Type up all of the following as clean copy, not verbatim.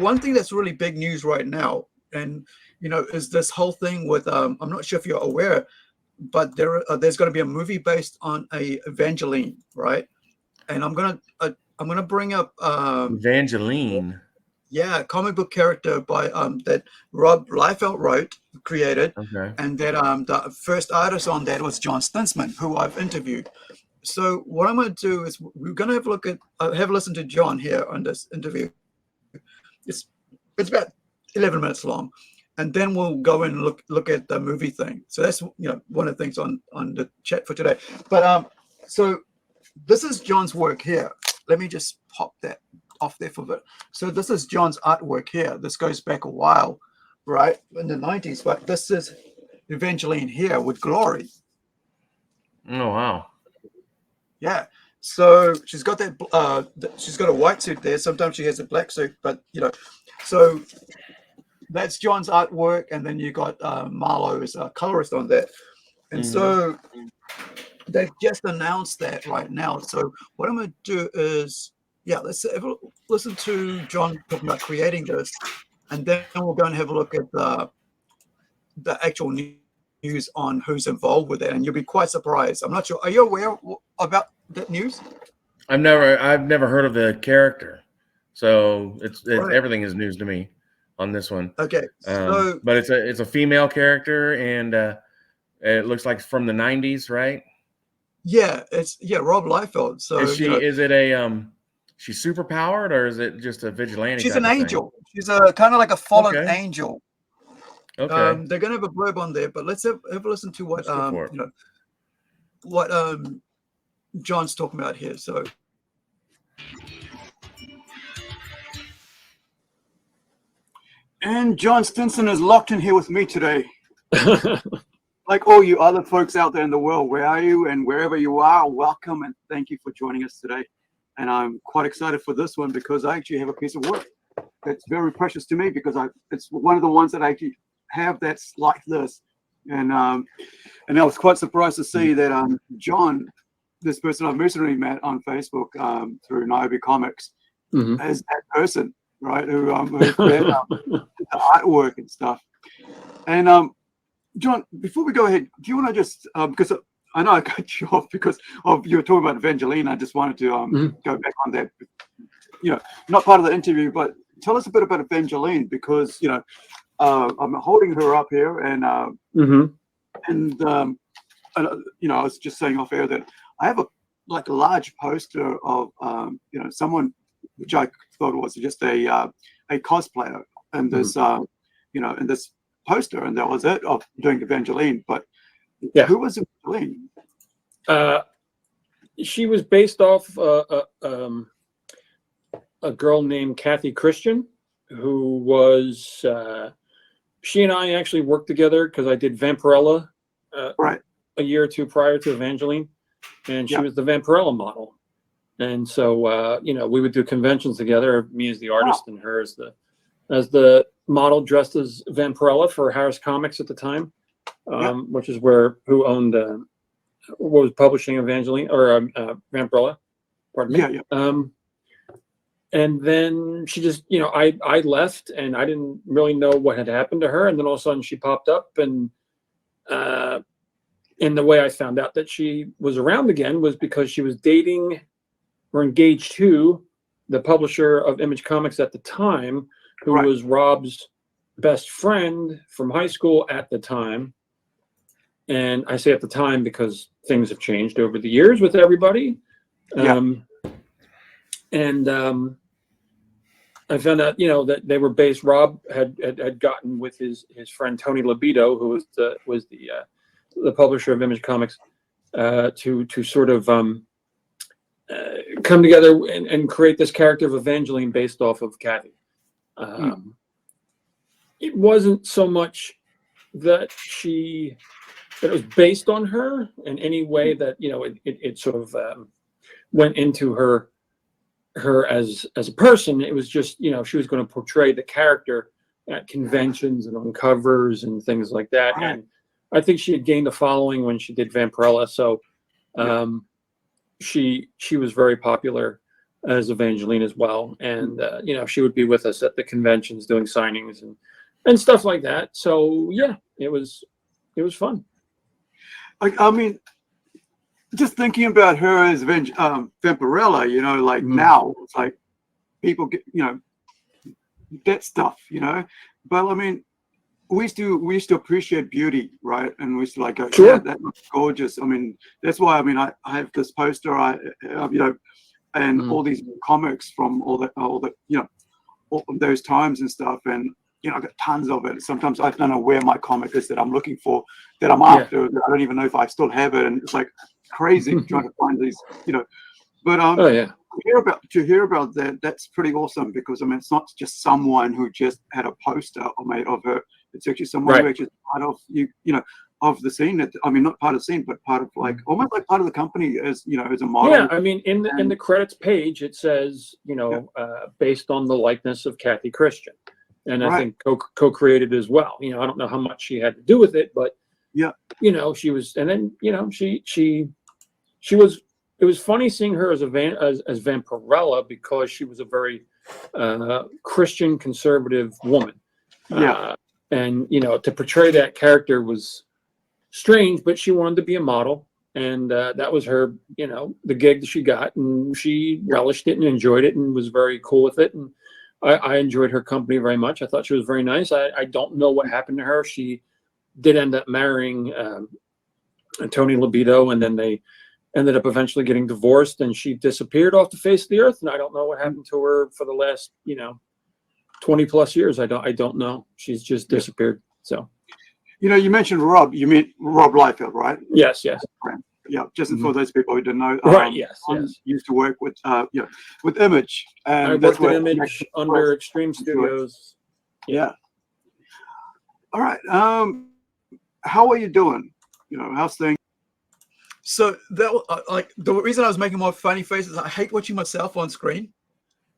one thing that's really big news right now, and is this whole thing with I'm not sure if you're aware, but there's going to be a movie based on a Avengelyne, right? And I'm gonna bring up Avengelyne. Yeah, comic book character by that Rob Liefeld wrote, created, Okay. and that the first artist on that was John Stinsman, who I've interviewed. So what I'm going to do is we're going to have a look at have a listen to John here on this interview. It's about 11 minutes long, and then we'll go and look at the movie thing. So that's one of the things on the chat for today. But so this is John's work here. Let me just pop that off there for a bit. So this is John's artwork here. This goes back a while, right, in the 90s. But this is Avengelyne here with Glory. Oh wow. Yeah. So she's got that. She's got a white suit there. Sometimes she has a black suit, but so that's John's artwork, and then you got Marlo as a colorist on that, and so they've just announced that right now. So what I'm going to do is, let's listen to John talking about creating this, and then we'll go and have a look at the actual news on who's involved with it, and you'll be quite surprised. I'm not sure. Are you aware about that news? I've never heard of the character, so it's Right. Everything is news to me on this one. Okay, so but it's a female character, and it looks like from the 90s, right? Yeah, it's Rob Liefeld. So is it a she's super powered, or is it just a vigilante? She's an angel. She's a kind of like a fallen angel. Okay. They're gonna have a blurb on there, but let's have a listen to what what John's talking about here. So and John Stinsman is locked in here with me today. Like all you other folks out there in the world, where are you? And wherever you are, welcome and thank you for joining us today. And I'm quite excited for this one because I actually have a piece of work that's very precious to me because it's one of the ones that I actually have that's like this. And I was quite surprised to see that John, this person I've recently met on Facebook through Niobe Comics, as that person, right? Who created the artwork and stuff. And John, before we go ahead, do you want to just because I know I cut you off because you were talking about Avengelyne. I just wanted to go back on that. Not part of the interview, but tell us a bit about Avengelyne because I'm holding her up here, and I was just saying off air that I have a large poster of someone which I thought was just a cosplayer, and this in this poster, and that was it of doing Avengelyne. But who was Avengelyne? She was based off a girl named Kathy Christian, who was she and I actually worked together because I did Vampirella a year or two prior to Avengelyne, and she was the Vampirella model. And so we would do conventions together, me as the artist and her as the model, dressed as Vampirella for Harris Comics at the time, which is who owned what was publishing Avengelyne or Vampirella, pardon me. And then she just, I left and I didn't really know what had happened to her. And then all of a sudden she popped up, and the way I found out that she was around again was because she was dating or engaged to the publisher of Image Comics at the time, who was Rob's best friend from high school at the time. And I say at the time because things have changed over the years with everybody. I found out, that they were based. Rob had gotten with his friend Tony Libido, who was the publisher of Image Comics, to sort of come together and create this character of Avengelyne based off of Kathy. It wasn't so much that it was based on her in any way that it sort of went into her as a person. It was just she was going to portray the character at conventions and on covers and things like that. And I think she had gained a following when she did Vampirella, so she was very popular as Avengelyne as well, and you know, she would be with us at the conventions doing signings and stuff like that. So yeah, it was fun. I mean, just thinking about her as Vampirella, you know, like now it's like people get, you know, that stuff, you know. But I mean, we used to appreciate beauty, right? And we used to like go, Sure. yeah, that looks gorgeous. I mean, that's why I mean I have this poster, you know, and all these comics from all the you know, all of those times and stuff, and you know, I got tons of it. Sometimes I don't know where my comic is that I'm looking for, that I'm after. I don't even know if I still have it, and it's like crazy trying to find these, you know. But Oh yeah. to hear about that, that's pretty awesome, because I mean, it's not just someone who just had a poster made of her. It's actually someone who actually is part of you know, of the scene. That, I mean, not part of the scene, but part of like almost like part of the company as, you know, as a model. Yeah, I mean, in the credits page, it says, you know, based on the likeness of Kathy Christian, and I think co-created as well. You know, I don't know how much she had to do with it, but yeah, you know, she was, and then you know, she was. It was funny seeing her as as Vampirella, because she was a very Christian conservative woman. Yeah. And you know, to portray that character was strange, but she wanted to be a model, and that was her, you know, the gig that she got, and she relished it and enjoyed it and was very cool with it. And I enjoyed her company very much. I thought she was very nice. I don't know what happened to her. She did end up marrying Tony Libido, and then they ended up eventually getting divorced, and she disappeared off the face of the earth. And I don't know what happened to her for the last, you know, 20 plus years. I don't know. She's just disappeared. So, you know, you mentioned Rob. You mean Rob Liefeld, right? Yes, yes. Yeah, just for those people who didn't know, Right. Yes, yes. Used to work with yeah, with Image, and I that's worked at where Image under Extreme Studios. Yeah. All right. How are you doing? You know, how's things? So that like the reason I was making more funny faces, I hate watching myself on screen.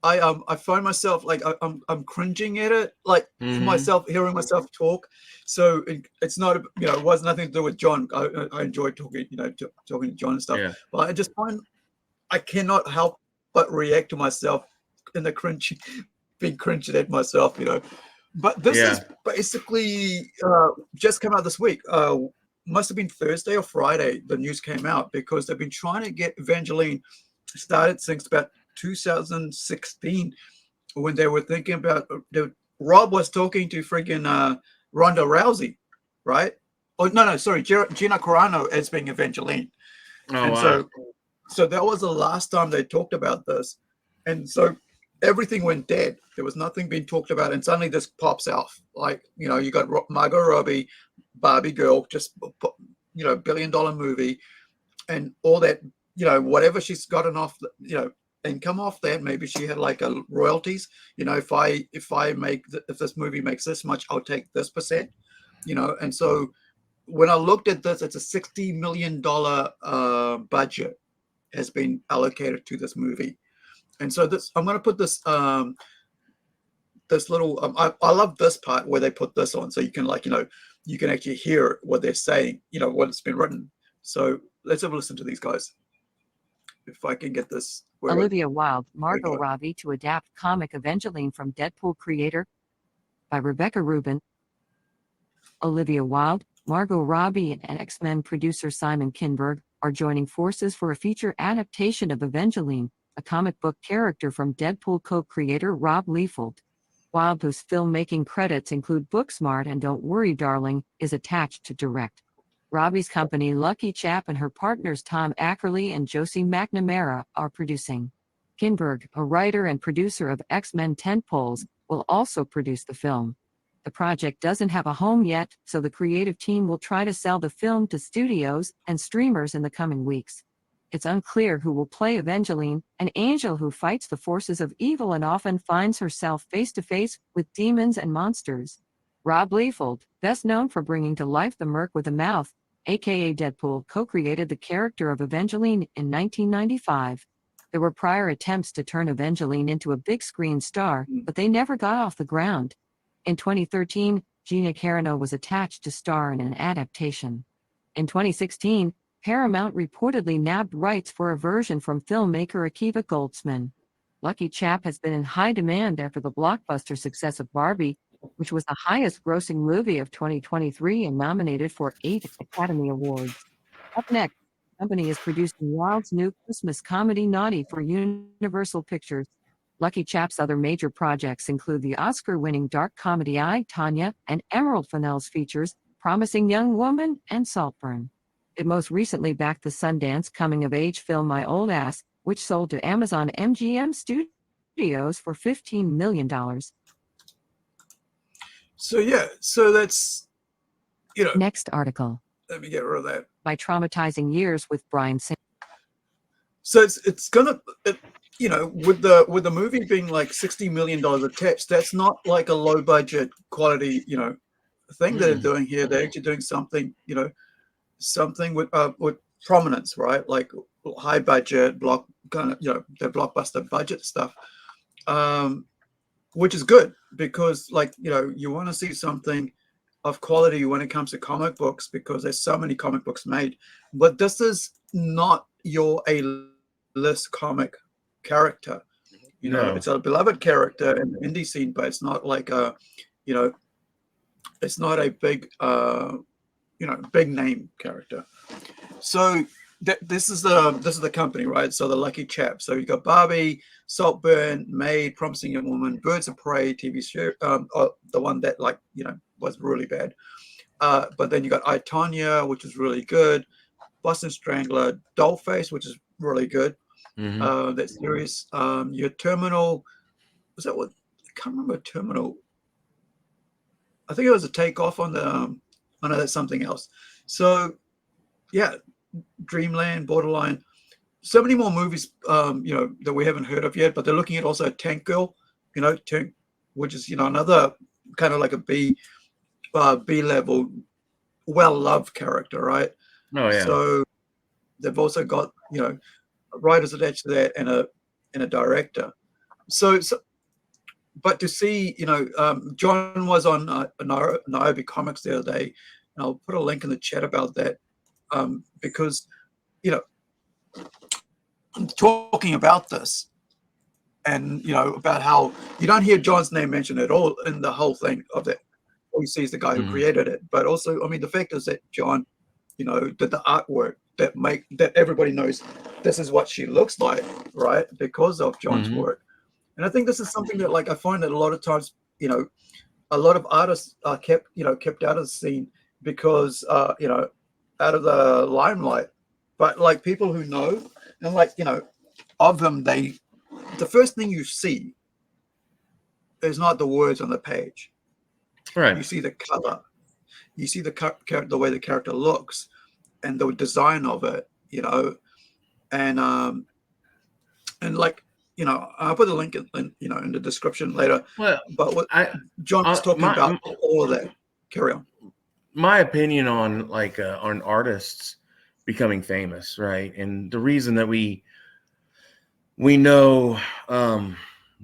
I find myself like I'm cringing at it, like myself hearing myself talk. So it's not, you know, it was nothing to do with John. I enjoy talking, you know, talking to John and stuff. Yeah. But I just find I cannot help but react to myself in the cringe, being cringed at myself, you know. But this is basically just came out this week. Must have been Thursday or Friday. The news came out, because they've been trying to get Avengelyne started since about 2016, when they were thinking about Rob was talking to friggin' Ronda Rousey, right? Oh no, sorry, Gina Carano as being Avengelyne. And so that was the last time they talked about this, and so everything went dead. There was nothing being talked about, and suddenly this pops off. Like, you know, you got Margot Robbie, Barbie girl, just, you know, $1 billion movie, and all that, you know, whatever she's gotten off, you know, income off that. Maybe she had like a royalties, you know, if this movie makes this much, I'll take this percent, you know. And so when I looked at this, it's a $60 million budget has been allocated to this movie. And so this, I'm going to put this this little I love this part where they put this on, so you can, like, you know, you can actually hear what they're saying, you know, what's been written. So let's have a listen to these guys, if I can get this. Olivia Wilde, Margot Robbie to adapt comic Avengelyne from Deadpool creator by Rebecca Rubin. Olivia Wilde, Margot Robbie, and X-Men producer Simon Kinberg are joining forces for a feature adaptation of Avengelyne, a comic book character from Deadpool co-creator Rob Liefeld. Wilde, whose filmmaking credits include Booksmart and Don't Worry Darling, is attached to direct. Robbie's company Lucky Chap and her partners Tom Ackerley and Josie McNamara are producing. Kinberg, a writer and producer of X-Men tentpoles, will also produce the film. The project doesn't have a home yet, so the creative team will try to sell the film to studios and streamers in the coming weeks. It's unclear who will play Avengelyne, an angel who fights the forces of evil and often finds herself face-to-face with demons and monsters. Rob Liefeld, best known for bringing to life the Merc with a Mouth, aka Deadpool, co-created the character of Avengelyne in 1995. There were prior attempts to turn Avengelyne into a big screen star, but they never got off the ground. In 2013, Gina Carano was attached to star in an adaptation. In 2016, Paramount reportedly nabbed rights for a version from filmmaker Akiva Goldsman. Lucky Chap has been in high demand after the blockbuster success of Barbie, which was the highest grossing movie of 2023 and nominated for 8 Academy Awards. Up next, the company is producing Wilde's new Christmas comedy Naughty for Universal Pictures. Lucky Chap's other major projects include the Oscar-winning dark comedy I, Tonya, and Emerald Fennell's features Promising Young Woman and Saltburn. It most recently backed the Sundance coming-of-age film My Old Ass, which sold to Amazon MGM Studios for $15 million. So yeah, so that's, you know, Next article. let me get rid of that. By traumatizing years with Brian Singer. So it's gonna, you know, with the movie being like $60 million attached, that's not like a low budget quality, you know, thing that they're doing here. They're actually doing something, you know, something with prominence, right? Like high budget block kind of, you know, the blockbuster budget stuff, which is good because, like, you know, you want to see something of quality when it comes to comic books because there's so many comic books made. But this is not your A-list comic character. You know, it's a beloved character in the indie scene, but it's not like a, you know, it's not a big, you know, big name character. So this is the company, right? So the Lucky Chap. So you got Barbie, Saltburn, Maid, Promising Young Woman, Birds of Prey TV show, the one that, like, you know, was really bad. But then you got I, Tonya, which is really good. Boston Strangler, Dollface, which is really good. That series. Your Terminal, was that what? I can't remember Terminal. I think it was a takeoff on the. I know that's something else. So, yeah, Dreamland, Borderline, so many more movies, you know, that we haven't heard of yet. But they're looking at also Tank Girl, you know, Tank, which is, you know, another kind of like a B level, well loved character, right? Oh yeah. So they've also got, you know, writers attached to that and a director. So but to see, you know, John was on Niobe Comics the other day, and I'll put a link in the chat about that, because, you know, talking about this, and, you know, about how you don't hear John's name mentioned at all in the whole thing of that. All you see is the guy who created it, but also, I mean, the fact is that John, you know, did the artwork that everybody knows this is what she looks like, right? Because of John's work. And I think this is something that, like, I find that a lot of times, you know, a lot of artists are kept out of the scene because, you know, out of the limelight. But, like, people who know, and, like, you know, of them, the first thing you see is not the words on the page. Right. You see the color, you see the way the character looks, and the design of it, you know, and like, you know, I'll put the link in you know, in the description later. Well, but what John was talking about, all of that. Carry on. My opinion on, like, on artists becoming famous, right? And the reason that we know Rob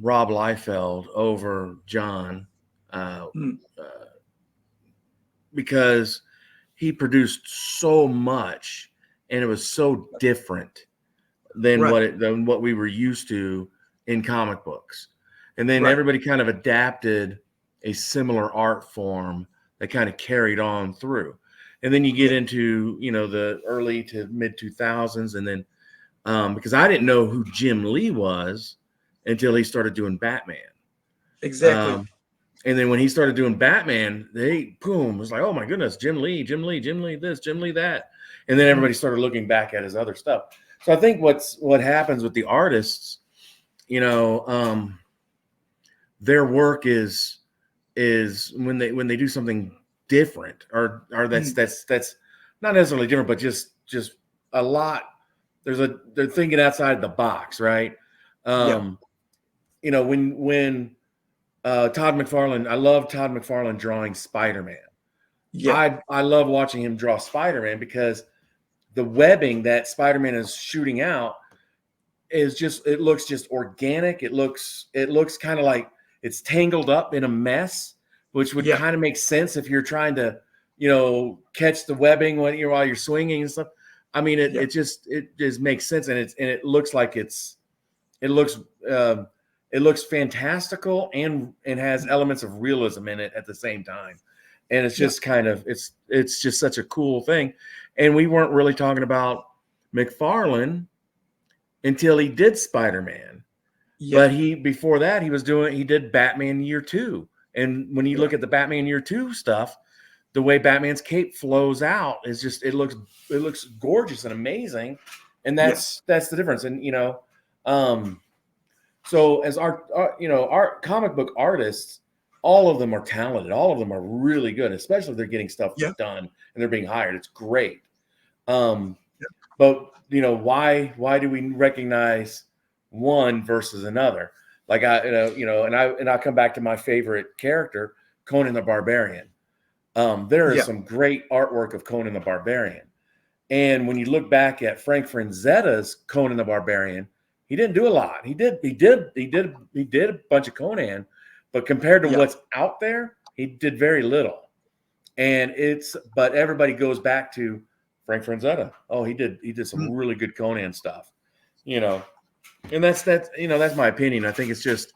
Liefeld over John, because he produced so much and it was so different than what we were used to in comic books. And then everybody kind of adapted a similar art form that kind of carried on through. And then you get into, you know, the early to mid 2000s. And then because I didn't know who Jim Lee was until he started doing Batman. Exactly. And then when he started doing Batman, it was like, oh my goodness, Jim Lee this, Jim Lee that. And then everybody started looking back at his other stuff. So I think what happens with the artists, you know, their work is when they do something different or that's not necessarily different, but just a lot. They're thinking outside the box, right? You know, when Todd McFarlane, I love Todd McFarlane drawing Spider-Man. Yeah, I love watching him draw Spider-Man because the webbing that Spider-Man is shooting out is it looks just organic. It looks kind of like it's tangled up in a mess, which would kind of make sense if you're trying to, you know, catch the webbing while you're swinging and stuff. I mean, it just makes sense, and it looks like it's it looks fantastical and has elements of realism in it at the same time. And it's just kind of it's just such a cool thing. And we weren't really talking about McFarlane until he did Spider-Man. But before that he did Batman Year 2. And when you look at the Batman Year 2 stuff, the way Batman's cape flows out is just it looks gorgeous and amazing. And that's the difference. And so as our comic book artists, all of them are talented. All of them are really good, especially if they're getting stuff done and they're being hired. It's great. But why do we recognize one versus another? Like and I'll come back to my favorite character, Conan the Barbarian. There is some great artwork of Conan the Barbarian. And when you look back at Frank Franzetta's Conan the Barbarian, he didn't do a lot. He did a bunch of Conan, but compared to what's out there, he did very little. And but everybody goes back to Frank Franzetta. Oh, he did some really good Conan stuff, and that's my opinion. I think it's just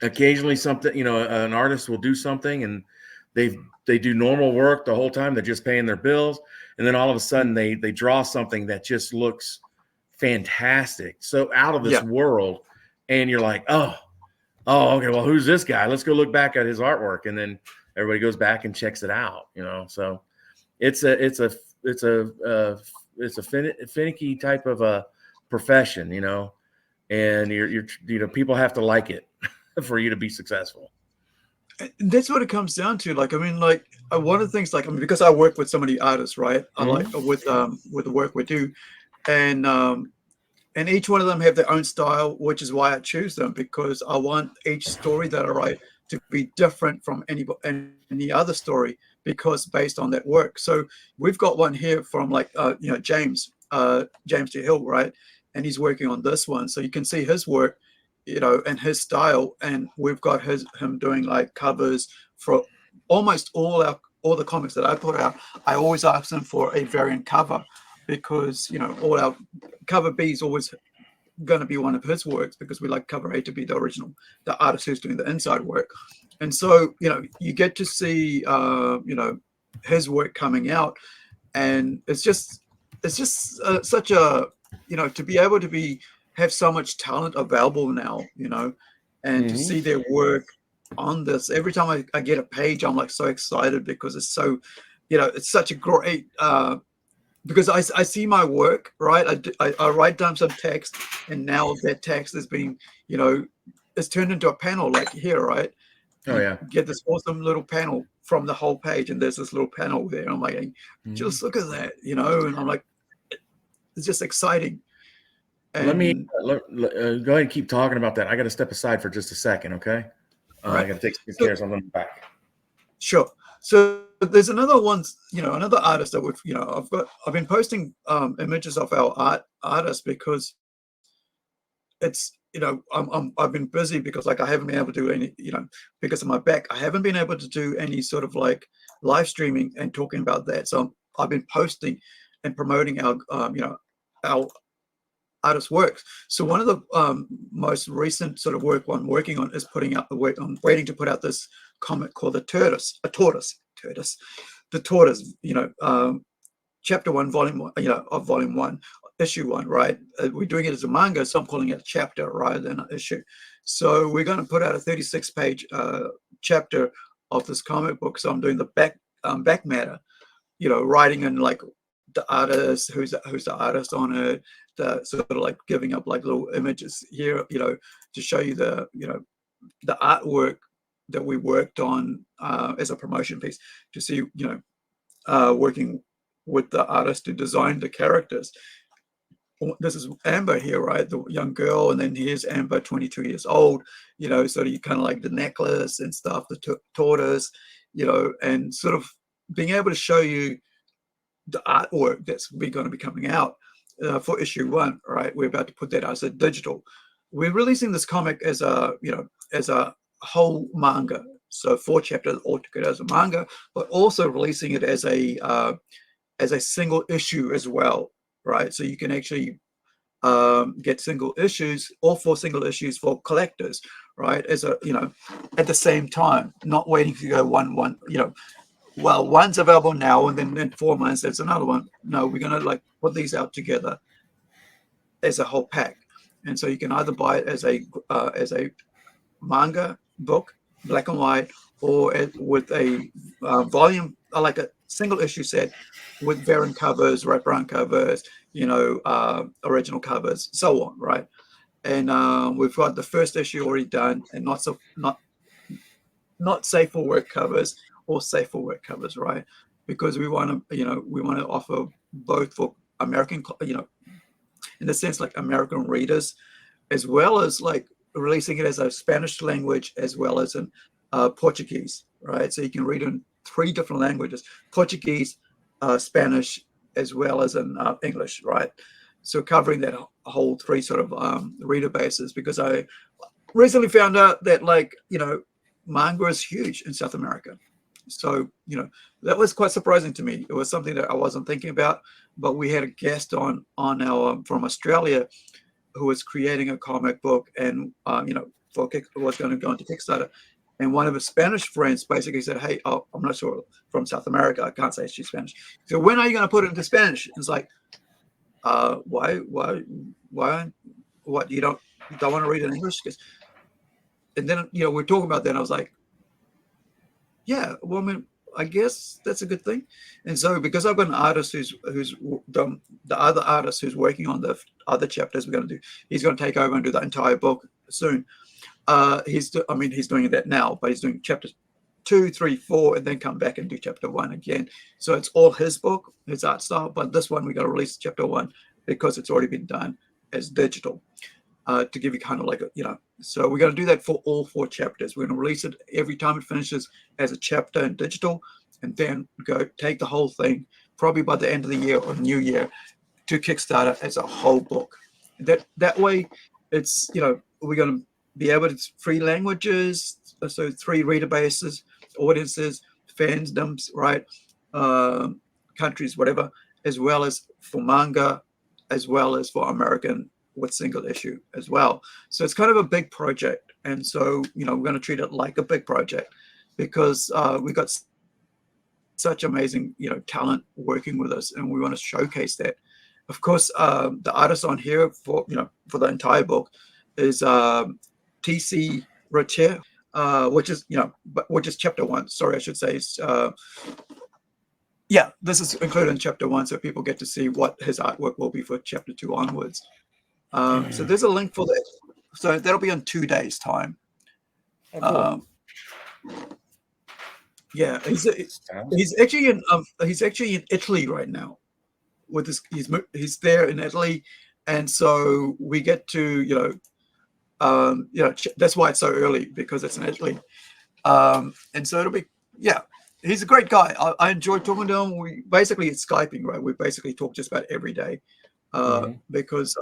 occasionally something, an artist will do something and they do normal work the whole time. They're just paying their bills. And then all of a sudden they draw something that just looks fantastic. So out of this world. And you're like, oh, okay. Well, who's this guy? Let's go look back at his artwork. And then everybody goes back and checks it out, so it's a finicky type of a profession, and you're people have to like it for you to be successful. That's what it comes down to. One of the things, because I work with so many artists, right? I like with the work we do, and each one of them have their own style, which is why I choose them, because I want each story that I write to be different from any other story, because based on that work. So we've got one here from James T. Hill, right? And he's working on this one, so you can see his work, and his style. And we've got him doing covers for almost all the comics that I put out. I always ask them for a variant cover, because all our cover B is always going to be one of his works, because we like cover A to be the original, the artist who's doing the inside work. And so you get to see his work coming out, and it's just such a to be able to have so much talent available now, and to see their work on this. Every time I get a page, I'm so excited, because it's so it's such a great because I see my work, right? I write down some text, and now that text has been, it's turned into a panel like here, right? Oh yeah. You get this awesome little panel from the whole page, and there's this little panel there. And I'm like, just look at that, and I'm like, it's just exciting. And let me go ahead and keep talking about that. I got to step aside for just a second, okay? Right. I got to take some care of something back. Sure. So there's another one, another artist that I've been posting images of our artists, because it's, I've been busy, because I haven't been able to do any, because of my back, I haven't been able to do any sort of live streaming and talking about that. So I've been posting and promoting our artist works. So one of the most recent sort of work I'm working on is putting out the work. I'm waiting to put out this comic called The Tortoise, chapter 1, volume 1, of volume 1, issue 1, right? We're doing it as a manga, so I'm calling it a chapter rather than an issue. So we're going to put out a 36-page chapter of this comic book. So I'm doing the back matter, writing in the artist, who's the artist on it, the sort of giving up little images here, to show you the artwork that we worked on as a promotion piece, to see, working with the artist to design the characters. This is Amber here, right? The young girl, and then here's Amber, 22 years old, sort of you kind of the necklace and stuff, the tortoise, and sort of being able to show you the artwork that's going to be coming out for issue 1, right? We're about to put that out as a digital. We're releasing this comic as a whole manga, so 4 chapters altogether as a manga, but also releasing it as a single issue as well, right? So you can actually get single issues, all 4 single issues for collectors, right? As a, at the same time, not waiting to go one, well, one's available now and then in 4 months there's another one. No, we're gonna like put these out together as a whole pack, and so you can either buy it as a manga book, black and white, or with a volume, like a single issue set with variant covers, wraparound covers, original covers, so on, right? And we've got the first issue already done, and not safe for work covers or safe for work covers, right? Because we want to offer both for American, in a sense, like American readers, as well as like releasing it as a Spanish language as well as in Portuguese, right? So you can read in 3 different languages: Portuguese, Spanish, as well as in English, right? So covering that whole 3 sort of reader bases, because I recently found out that manga is huge in South America. So, that was quite surprising to me. It was something that I wasn't thinking about, but we had a guest on our from Australia who was creating a comic book and, was going to go into Kickstarter. And one of his Spanish friends basically said, "Hey, I'm not sure, from South America. I can't say she's Spanish. So when are you going to put it into Spanish?" And it's like, why, what, you don't want to read in English? And then, we're talking about that, and I was like, yeah, well, I mean, I guess that's a good thing. And so because I've got an artist who's done the other artist who's working on the other chapters we're going to do, he's going to take over and do the entire book soon. He's doing that now, but he's doing chapters 2, 3, 4, and then come back and do chapter 1 again. So it's all his book, his art style, but this one we got to release chapter 1 because it's already been done as digital. To give you kind of like so we're going to do that for all 4 chapters. We're going to release it every time it finishes as a chapter in digital, and then go take the whole thing probably by the end of the year or New Year to Kickstarter as a whole book. That way, it's we're going to be able to 3 languages, so 3 reader bases, audiences, fandoms, right, countries, whatever, as well as for manga, as well as for American with single issue as well. So it's kind of a big project, and so we're going to treat it like a big project because we got such amazing talent working with us, and we want to showcase that. Of course, the artist on here for for the entire book is TC Rocher, which is chapter 1. Sorry, I should say. Yeah, this is included in chapter 1, so people get to see what his artwork will be for chapter 2 onwards. So there's a link for that. So that'll be in 2 days' time. Oh, cool. Yeah, he's actually in Italy right now. With he's there in Italy, and so we get to that's why it's so early, because it's in Italy. And so it'll be he's a great guy. I enjoy talking to him. It's Skyping, right? We basically talk just about every day. Because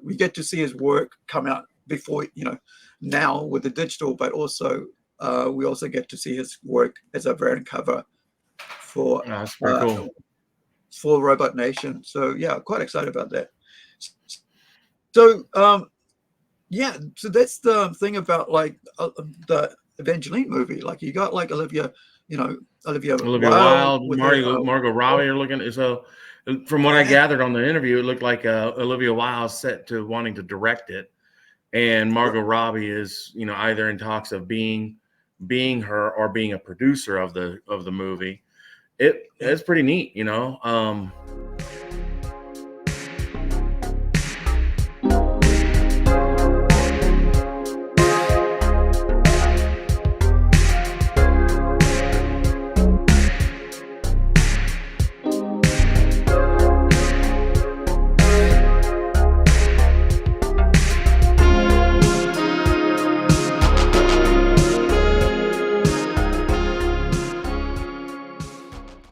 we get to see his work come out before, now with the digital, but also we also get to see his work as a variant cover for that's pretty cool. For Robot Nation. So yeah, quite excited about that. So so that's the thing about like the Avengelyne movie. Like you got like Olivia Wilde, Margot Robbie are looking. So from what I gathered on the interview, it looked like Olivia Wilde set to wanting to direct it, and Margot Robbie is either in talks of being her or being a producer of the movie. It's pretty neat,